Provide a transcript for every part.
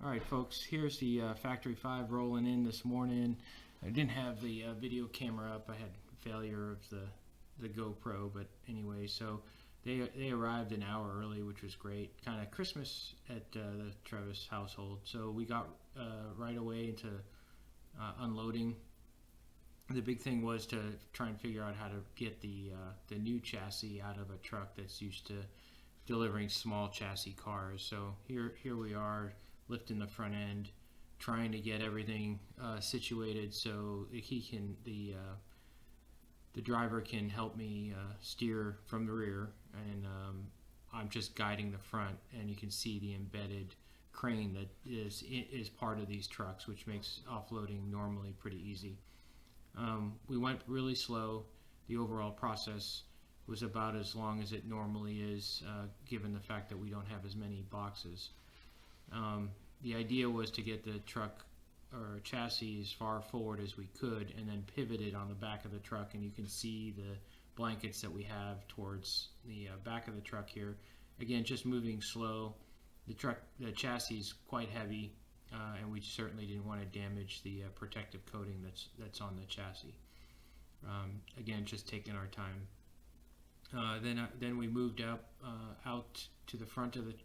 Alright folks, here's the Factory 5 rolling in this morning. I didn't have the video camera up. I had failure of the GoPro, but anyway, so they arrived an hour early, which was great. Kind of Christmas at the Travis household. So we got right away into unloading. The big thing was to try and figure out how to get the new chassis out of a truck that's used to delivering small chassis cars. So here we are, lifting the front end, trying to get everything situated so he can the driver can help me steer from the rear, and I'm just guiding the front, and you can see the embedded crane that is part of these trucks, which makes offloading normally pretty easy. We went really slow. The overall process was about as long as it normally is, given the fact that we don't have as many boxes. The idea was to get the truck or chassis as far forward as we could and then pivot it on the back of the truck, and you can see the blankets that we have towards the back of the truck here. Again, just moving slow. The chassis is quite heavy, and we certainly didn't want to damage the protective coating that's on the chassis. Again, just taking our time. Then we moved up out to the front of the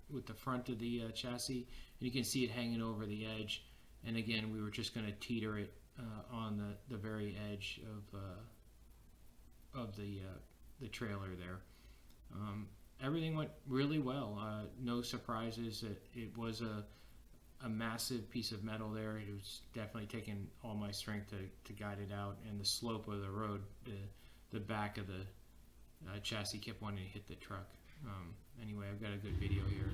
with the front of the chassis, and you can see it hanging over the edge. And again, we were just going to teeter it on the very edge of the trailer there. Everything went really well. No surprises. It was a massive piece of metal there. It was definitely taking all my strength to guide it out, and the slope of the road, the back of the chassis kept wanting to hit the truck. Anyway, I've got a good video here.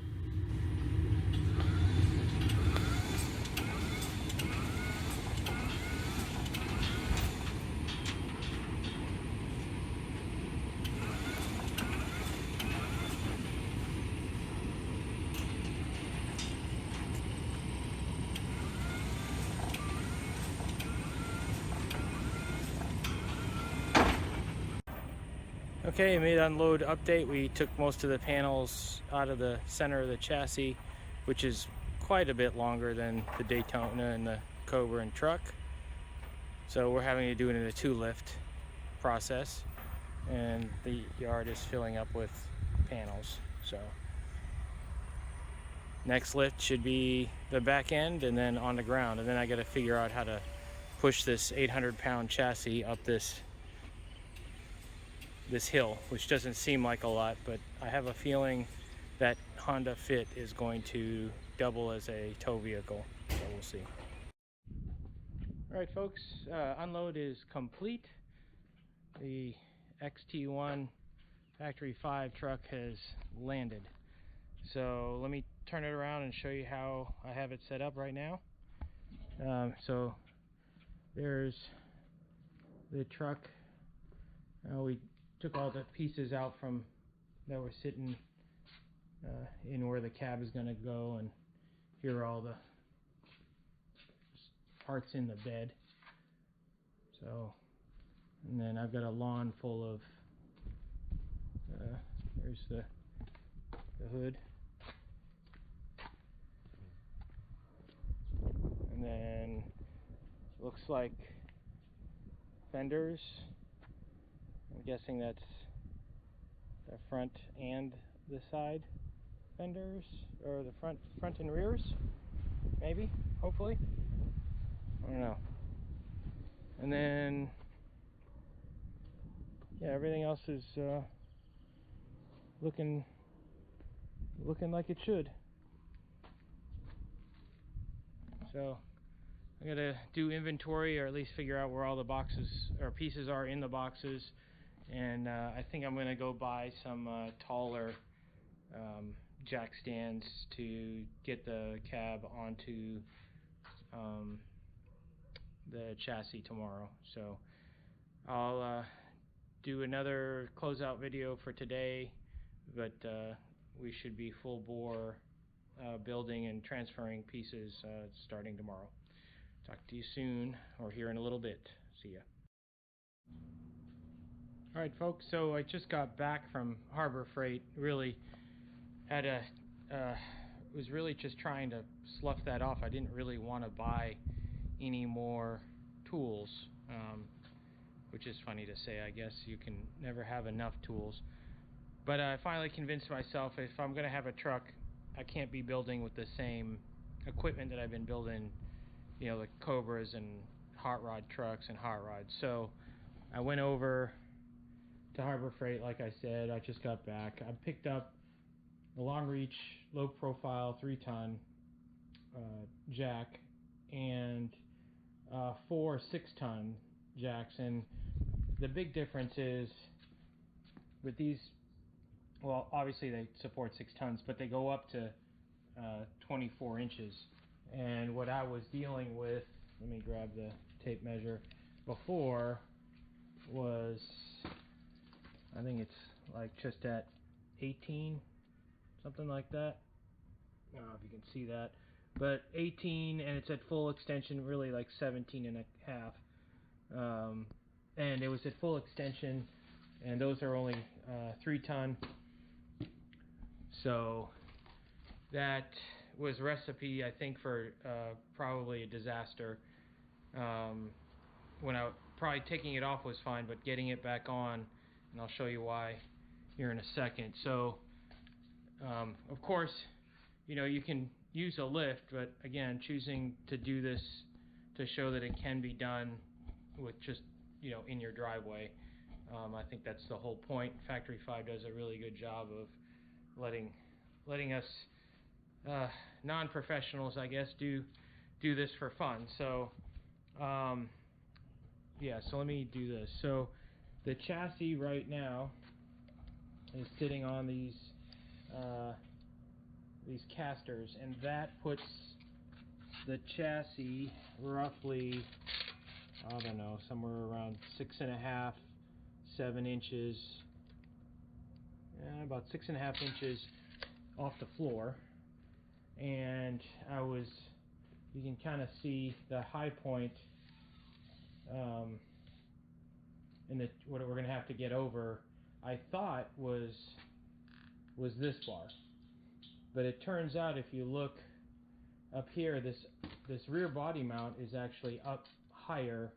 Okay, mid unload update. We took most of the panels out of the center of the chassis, which is quite a bit longer than the Daytona and the Cobra and truck. So we're having to do it in a 2-lift process, and the yard is filling up with panels. So next lift should be the back end and then on the ground, and then I got to figure out how to push this 800-pound chassis up this hill, which doesn't seem like a lot, but I have a feeling that Honda Fit is going to double as a tow vehicle, so we'll see. Alright folks, unload is complete. The XT1 Factory 5 truck has landed. So let me turn it around and show you how I have it set up right now. So there's the truck. We took all the pieces out from that were sitting in where the cab is going to go, and here are all the parts in the bed. So, and then I've got a lawn full of there's the hood, and then looks like fenders. I'm guessing that's the front and the side fenders, or the front and rears, maybe, hopefully. I don't know. And then, yeah, everything else is looking like it should. So I gotta do inventory, or at least figure out where all the boxes or pieces are in the boxes. And I think I'm going to go buy some taller jack stands to get the cab onto the chassis tomorrow. So I'll do another closeout video for today, but we should be full bore building and transferring pieces starting tomorrow. Talk to you soon, or here in a little bit. See ya. Alright folks, so I just got back from Harbor Freight. Really had a was really just trying to slough that off. I didn't really want to buy any more tools, which is funny to say. I guess you can never have enough tools. But I finally convinced myself, if I'm going to have a truck, I can't be building with the same equipment that I've been building, you know, the Cobras and hot rod trucks and hot rods. So I went over to Harbor Freight, like I said. I just got back. I picked up the long reach, low profile 3-ton jack and 4 6-ton jacks. And the big difference is with these, well, obviously they support 6 tons, but they go up to 24 inches. And what I was dealing with, let me grab the tape measure, before was, I think it's like just at 18, something like that. I don't know if you can see that, but 18, and it's at full extension, really like 17 and a half. And it was at full extension, and those are only 3-ton. So that was recipe, I think, for probably a disaster. When probably taking it off was fine, but getting it back on, and I'll show you why here in a second. So of course, you know, you can use a lift, but again, choosing to do this to show that it can be done with just, you know, in your driveway. I think that's the whole point. Factory 5 does a really good job of letting us non-professionals, I guess, do this for fun. So yeah, so let me do this. So the chassis right now is sitting on these casters, and that puts the chassis roughly, I don't know, somewhere around 6.5, 7 inches, about 6.5 inches off the floor. And you can kind of see the high point, and what we're going to have to get over, I thought was this bar. But it turns out, if you look up here, this rear body mount is actually up higher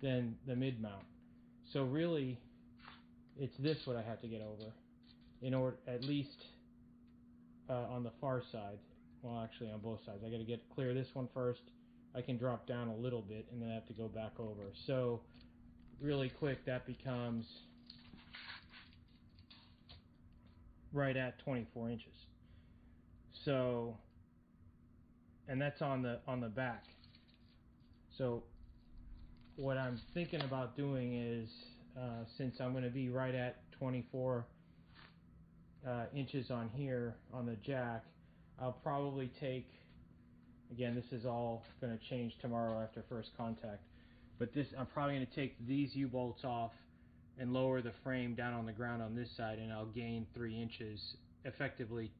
than the mid mount. So really, it's this what I have to get over, in order, at least on the far side. Well, actually on both sides. I got to clear this one first. I can drop down a little bit, and then I have to go back over. So really quick, that becomes right at 24 inches. So, and that's on the back. So what I'm thinking about doing is, since I'm going to be right at 24 inches on here on the jack, I'll probably take, again, this is all going to change tomorrow after first contact, but I'm probably going to take these U-bolts off and lower the frame down on the ground on this side, and I'll gain 3 inches, effectively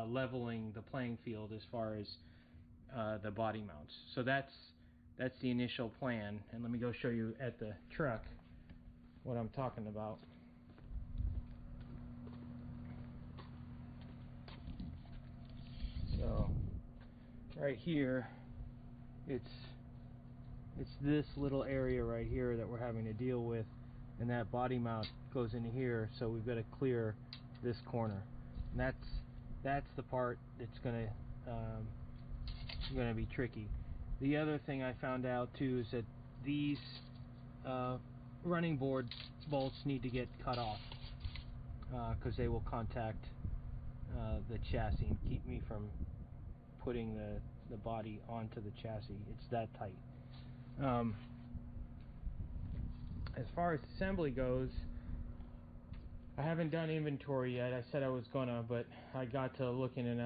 leveling the playing field as far as the body mounts. So that's the initial plan, and let me go show you at the truck what I'm talking about. So right here, it's this little area right here that we're having to deal with, and that body mount goes into here, so we've got to clear this corner, and that's the part that's going to be tricky. The other thing I found out too is that these running board bolts need to get cut off, because they will contact the chassis and keep me from putting the body onto the chassis. It's that tight. As far as assembly goes, I haven't done inventory yet. I said I was gonna, but I got to looking, and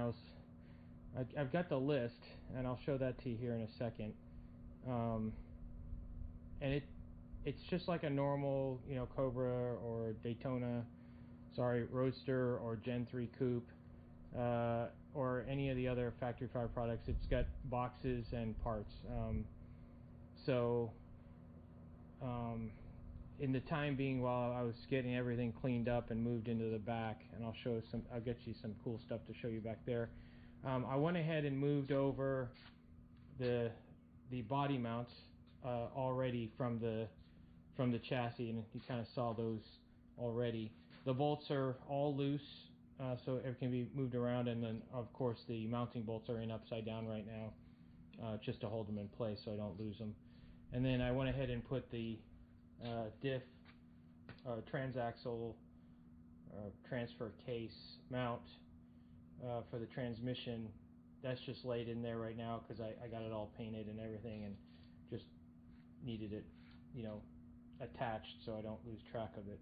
I've got the list, and I'll show that to you here in a second. And it's just like a normal, you know, Cobra or Daytona, Roadster or Gen 3 Coupe, or any of the other Factory 5 products. It's got boxes and parts. in the time being, while I was getting everything cleaned up and moved into the back, and I'll get you some cool stuff to show you back there. I went ahead and moved over the body mounts already from the chassis, and you kind of saw those already. The bolts are all loose, so it can be moved around, and then of course the mounting bolts are in upside down right now, just to hold them in place so I don't lose them. And then I went ahead and put the diff transaxle transfer case mount for the transmission. That's just laid in there right now because I got it all painted and everything, and just needed it, attached so I don't lose track of it.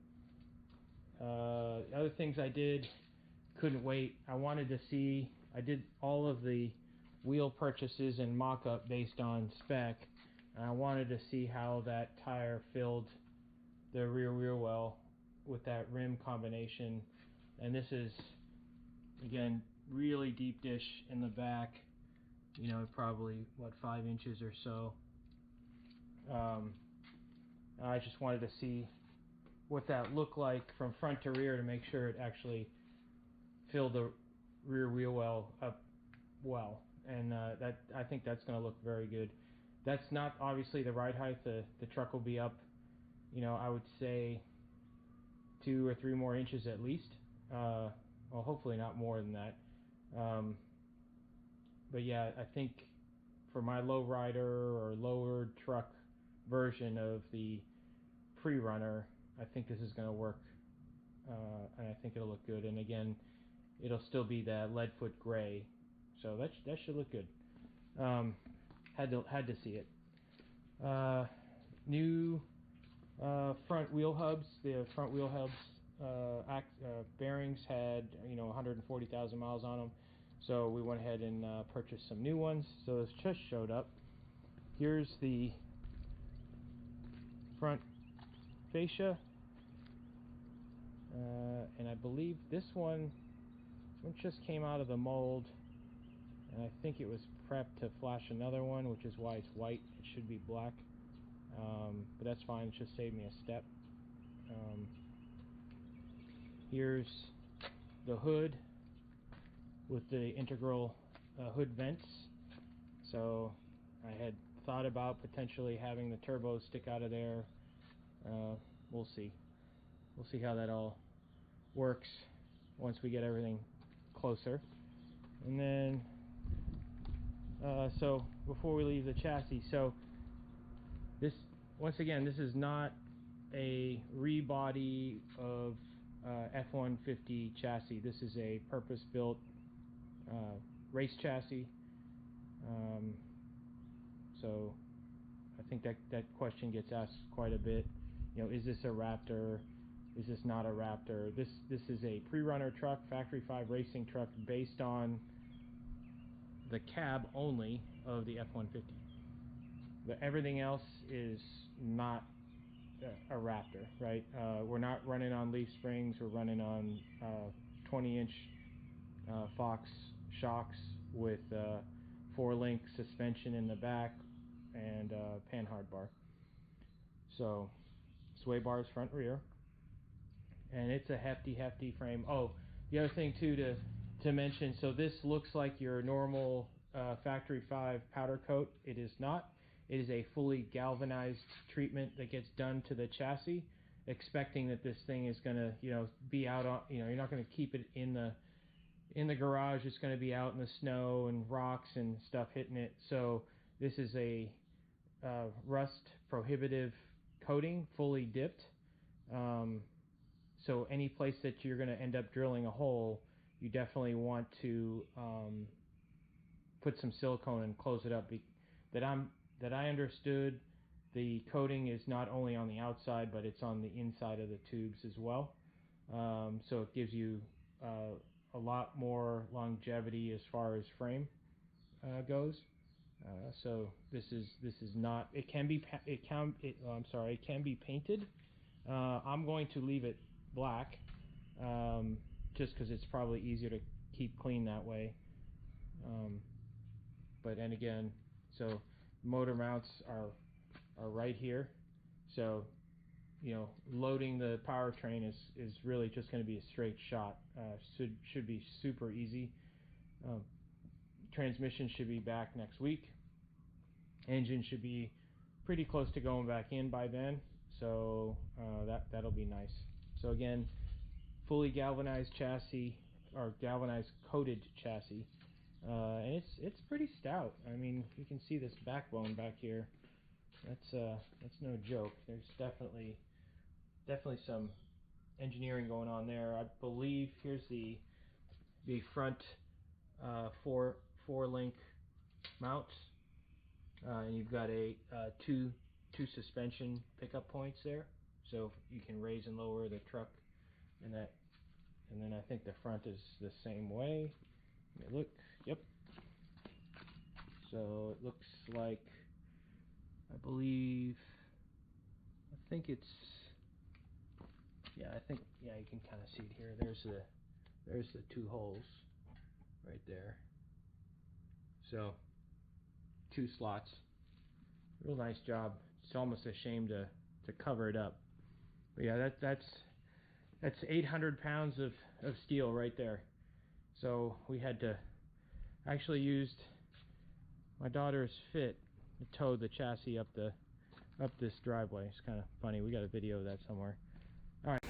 Other things I did, couldn't wait. I did all of the wheel purchases and mock-up based on spec, and I wanted to see how that tire filled the rear wheel well with that rim combination. And this is, again, really deep dish in the back, probably 5 inches or so. I just wanted to see what that looked like from front to rear to make sure it actually filled the rear wheel well up well, and I think that's going to look very good. That's not obviously the ride height. The truck will be up, I would say 2 or 3 more inches at least. Well, hopefully not more than that. But yeah, I think for my low rider or lower truck version of the pre-runner, I think this is going to work, and I think it'll look good. And again, it'll still be that leadfoot gray, so that should look good. Had to see it. New front wheel hubs. The front wheel hubs bearings had 140,000 miles on them, so we went ahead and purchased some new ones. So this just showed up. Here's the front fascia, and I believe this one just came out of the mold, and I think it was prepped to flash another one, which is why it's white. It should be black, but that's fine. It just saved me a step. Here's the hood with the integral hood vents. So I had thought about potentially having the turbo stick out of there. We'll see how that all works once we get everything closer. And then so before we leave the chassis, so this, once again, this is not a rebody of F-150 chassis. This is a purpose-built race chassis. So I think that question gets asked quite a bit. Is this a Raptor? Is this not a Raptor? This is a pre-runner truck, factory 5 racing truck, based on the cab only of the F-150. But everything else is not a Raptor, right? We're not running on leaf springs. We're running on 20-inch Fox shocks with 4-link suspension in the back and panhard bar. So sway bars front rear, and it's a hefty frame. Oh, the other thing too to mention, so this looks like your normal factory 5 powder coat. It is not. It is a fully galvanized treatment that gets done to the chassis, expecting that this thing is going to be out on, you're not going to keep it in the garage. It's going to be out in the snow and rocks and stuff hitting it. So this is a rust prohibitive coating, fully dipped. So any place that you're going to end up drilling a hole, you definitely want to put some silicone and close it up. That I understood, the coating is not only on the outside, but it's on the inside of the tubes as well. So it gives you a lot more longevity as far as frame goes. So this is not. It can be painted. I'm going to leave it black, just because it's probably easier to keep clean that way. But and again, so motor mounts are right here. So loading the powertrain is really just going to be a straight shot. Should be super easy. Transmission should be back next week. Engine should be pretty close to going back in by then, so that'll be nice. So again, fully galvanized chassis, or galvanized coated chassis, and it's pretty stout. I mean, you can see this backbone back here. That's no joke. There's definitely some engineering going on there. I believe here's the front four link mounts, and you've got a two suspension pickup points there, so you can raise and lower the truck, and then I think the front is the same way. Let me look. Yep. So it looks like, I think it's, yeah, you can kind of see it here. There's the two holes right there. So 2 slots. Real nice job. It's almost a shame to cover it up. But yeah, that's 800 pounds of steel right there. So we had to actually used my daughter's fit to tow the chassis up this driveway. It's kind of funny. We got a video of that somewhere. All right.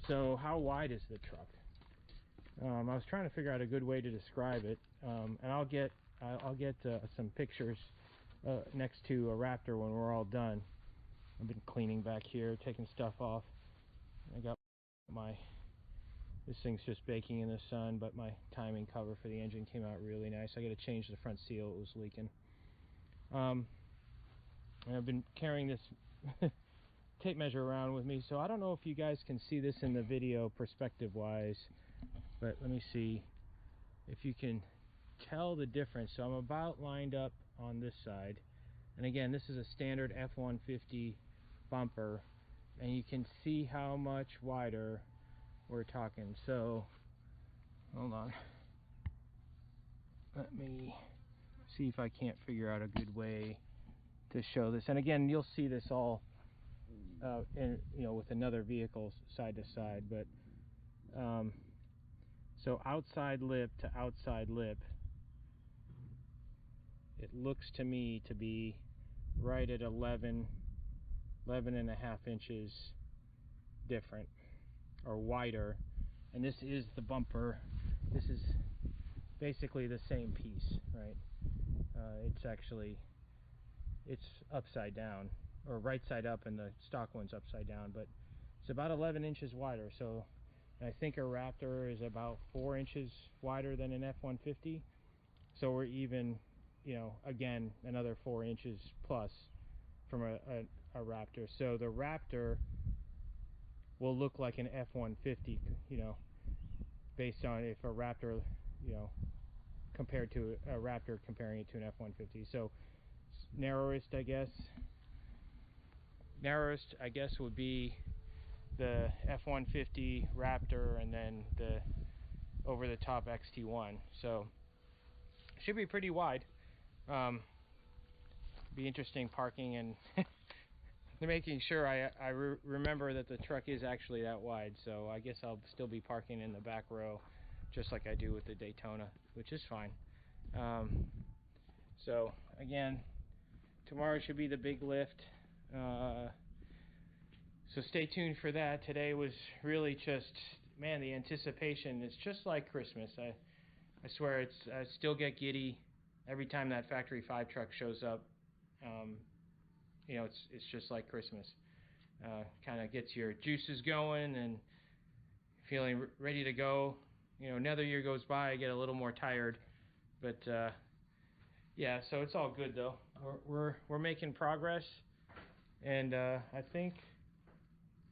So how wide is the truck? I was trying to figure out a good way to describe it, and I'll get some pictures next to a Raptor when we're all done. I've been cleaning back here, taking stuff off. I got this thing's just baking in the sun, but my timing cover for the engine came out really nice. I got to change the front seal; it was leaking. And I've been carrying this tape measure around with me, so I don't know if you guys can see this in the video perspective wise, but let me see if you can tell the difference. So I'm about lined up on this side, and again, this is a standard F-150 bumper, and you can see how much wider we're talking. So hold on, let me see if I can't figure out a good way to show this. And again, you'll see this all with another vehicle side to side, but so outside lip to outside lip, it looks to me to be right at 11 and a half inches different, or wider. And this is the bumper. This is basically the same piece, right? It's upside down, or right side up, and the stock one's upside down, but it's about 11 inches wider. So I think a Raptor is about 4 inches wider than an F-150. So we're even, again, another 4 inches plus from a Raptor. So the Raptor will look like an F-150, based on if a Raptor, compared to a Raptor comparing it to an F-150. So narrowest, I guess would be the F-150 Raptor, and then the over-the-top XT1. So it should be pretty wide. Be interesting parking and making sure I remember that the truck is actually that wide. So I guess I'll still be parking in the back row, just like I do with the Daytona, which is fine. So again, tomorrow should be the big lift. So stay tuned for that. Today was really just, man, the anticipation is just like Christmas. I swear I still get giddy every time that Factory 5 truck shows up. It's just like Christmas. Kind of gets your juices going and feeling ready to go. Another year goes by, I get a little more tired, but yeah, so it's all good though. We're making progress, and I think,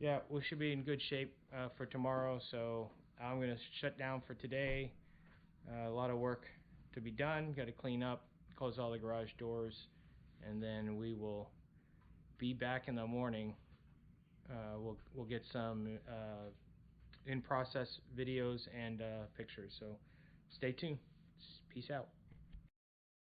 yeah, we should be in good shape for tomorrow. So I'm gonna shut down for today. A lot of work to be done. Got to clean up, close all the garage doors, and then we will be back in the morning. We'll get some in process videos and pictures. So stay tuned. Peace out.